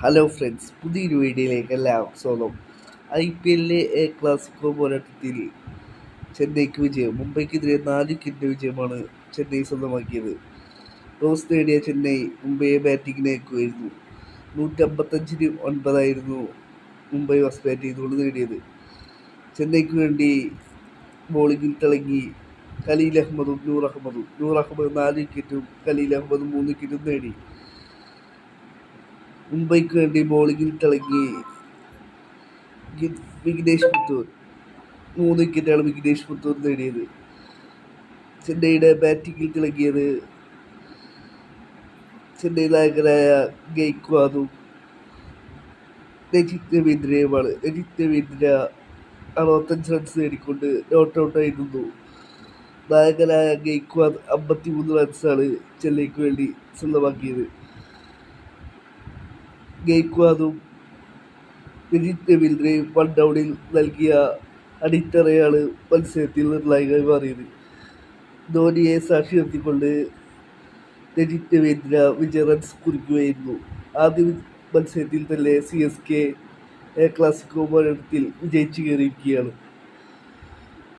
Hello friends, പുതിയൊരു വീഡിയോയിലേക്ക് എല്ലാവർക്കും സ്വാഗതം. IPL എ ക്ലാസിക്കോ പോരാട്ടത്തിൽ ചെന്നൈക്ക് വിജയം. മുംബൈക്കെതിരെ 4 വിക്കറ്റിൻ്റെ വിജയമാണ് ചെന്നൈ സ്വന്തമാക്കിയത്. ടോസ് നേടിയ ചെന്നൈ മുംബൈയെ ബാറ്റിങ്ങിന് അയക്കുകയായിരുന്നു. 155-9 മുംബൈ ഫസ്റ്റ് ബാറ്റ് ചെയ്തുകൊണ്ട് നേടിയത്. ചെന്നൈക്ക് വേണ്ടി ബോളിങ്ങിൽ തിളങ്ങി ഖലീൽ അഹമ്മദും നൂർ അഹമ്മദും. നൂർ അഹമ്മദ് 4 വിക്കറ്റും ഖലീൽ അഹമ്മദ് 3 വിക്കറ്റും നേടി. മുംബൈക്ക് വേണ്ടി ബോളിങ്ങിൽ തിളങ്ങി വിഘ്നേഷ് പുത്തൂർ 3 വിക്കറ്റാണ് വിഘ്നേഷ് പുത്തൂർ നേടിയത്. ചെന്നൈയുടെ ബാറ്റിങ്ങിൽ തിളങ്ങിയത് ചെന്നൈ നായകനായ ഗെയ്ക്വാദും രജിത് രവീന്ദ്രയുമാണ്. രജിത് രവീന്ദ്ര 65 റൺസ് നേടിക്കൊണ്ട് നോട്ട് ഔട്ടായിരുന്നു. നായകനായ ഗെയ്ക്വാദ് 53 റൺസാണ് ചെന്നൈക്ക് വേണ്ടി സ്വന്തമാക്കിയത്. ഗെയ്ക്വാദും രജിത് രവീന്ദ്രയും 1 ഡൗണിൽ നൽകിയ അടിത്തറയാണ് മത്സരത്തിൽ നിർണായകമായി മാറിയത്. ധോണിയെ സാക്ഷി നിർത്തിക്കൊണ്ട് രജിത് രവീന്ദ്ര വിജയ റൺസ് കുറിക്കുകയായിരുന്നു. ആദ്യ മത്സരത്തിൽ തന്നെ CSK എ ക്ലാസിക്കോ പോരാട്ടത്തിൽ വിജയിച്ചു കയറിയിരിക്കുകയാണ്.